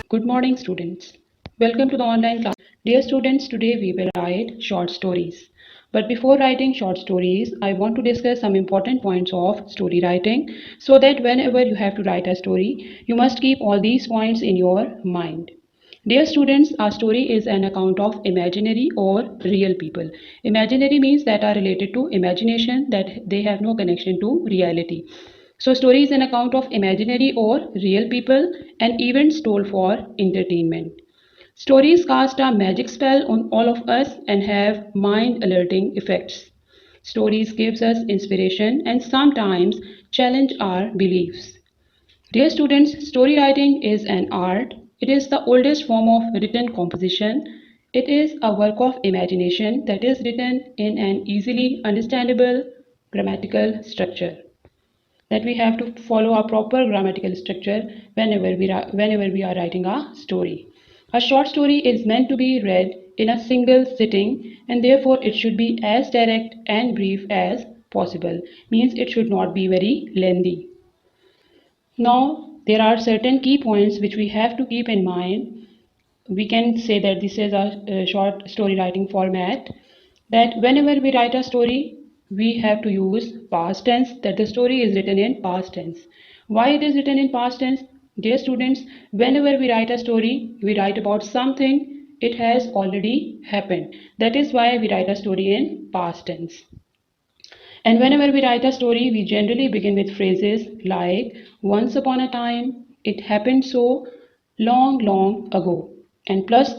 Good morning, students. Welcome to the online class. Dear students, today we will write short stories. But before writing short stories, I want to discuss some important points of story writing so that whenever you have to write a story, you must keep all these points in your mind. Dear students, our story is an account of imaginary or real people. Imaginary means that are related to imagination, that they have no connection to reality. So story is an account of imaginary or real people and events told for entertainment. Stories cast a magic spell on all of us and have mind alerting effects. Stories gives us inspiration and sometimes challenge our beliefs. Dear students, story writing is an art. It is the oldest form of written composition. It is a work of imagination that is written in an easily understandable grammatical structure. That we have to follow a proper grammatical structure whenever we are writing a story. A short story is meant to be read in a single sitting and therefore it should be as direct and brief as possible. Means it should not be very lengthy. Now, there are certain key points which we have to keep in mind. We can say that this is a short story writing format, that whenever we write a story, we have to use past tense, that the story is written in past tense. Why it is written in past tense? Dear students, whenever we write a story, we write about something, it has already happened. That is why we write a story in past tense. And whenever we write a story, we generally begin with phrases like once upon a time, it happened so, long, long ago. And plus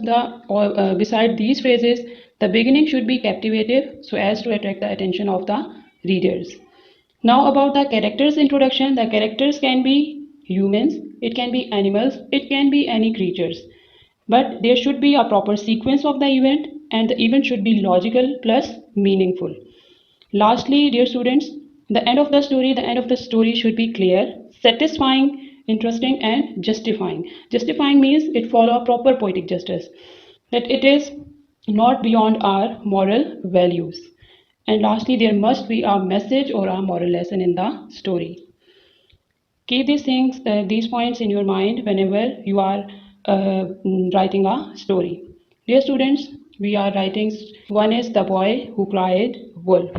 beside these phrases, the beginning should be captivative so as to attract the attention of the readers. Now about the characters introduction, the characters can be humans, it can be animals, it can be any creatures. But there should be a proper sequence of the event and the event should be logical plus meaningful. Lastly, dear students, the end of the story should be clear, satisfying, interesting, and justifying. Justifying means it follow a proper poetic justice, that it is not beyond our moral values. And lastly, there must be a message or a moral lesson in the story. Keep these points in your mind whenever you are writing a story. Dear students, we are writing. One is the boy who cried wolf.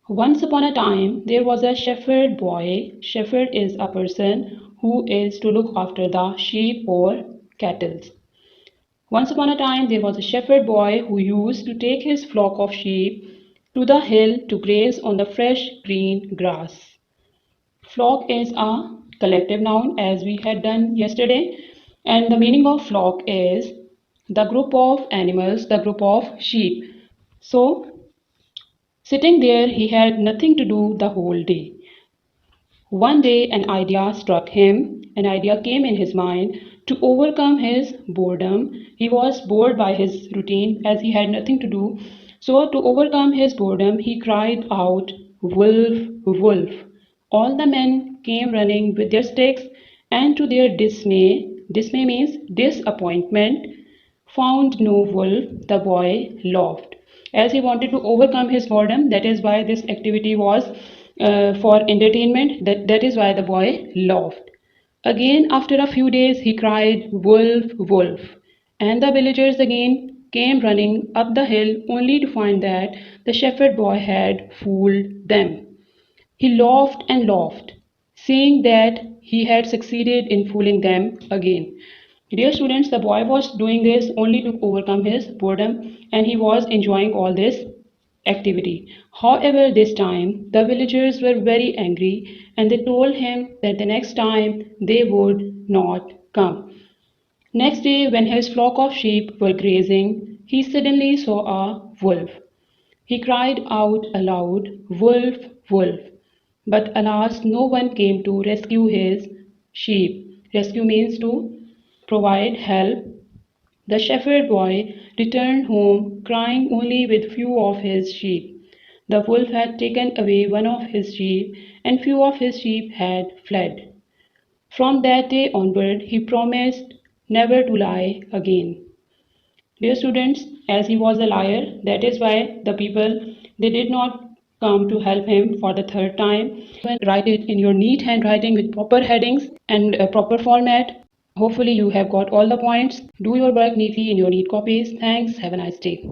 Once upon a time, there was a shepherd boy. Shepherd is a person who is to look after the sheep or cattle. Once upon a time, there was a shepherd boy who used to take his flock of sheep to the hill to graze on the fresh green grass. Flock is a collective noun as we had done yesterday, and the meaning of flock is the group of animals, the group of sheep. So, sitting there, he had nothing to do the whole day. One day an idea struck him, an idea came in his mind to overcome his boredom. He was bored by his routine as he had nothing to do. So to overcome his boredom, he cried out, "Wolf, wolf." All the men came running with their sticks and to their dismay means disappointment, found no wolf. The boy laughed. As he wanted to overcome his boredom, that is why this activity was for entertainment, that is why the boy laughed. Again, after a few days, he cried, "Wolf, wolf." And the villagers again came running up the hill only to find that the shepherd boy had fooled them. He laughed and laughed, seeing that he had succeeded in fooling them again. Dear students, the boy was doing this only to overcome his boredom and he was enjoying all this activity. However, this time the villagers were very angry and they told him that the next time they would not come. Next day, when his flock of sheep were grazing, he suddenly saw a wolf. He cried out aloud, "Wolf, wolf." But alas, no one came to rescue his sheep. Rescue means to provide help. The shepherd boy returned home crying only with few of his sheep. The wolf had taken away one of his sheep and few of his sheep had fled. From that day onward, he promised never to lie again. Dear students, as he was a liar, that is why the people, they did not come to help him for the third time. Write it in your neat handwriting with proper headings and a proper format. Hopefully you have got all the points. Do your work neatly in your neat copies. Thanks. Have a nice day.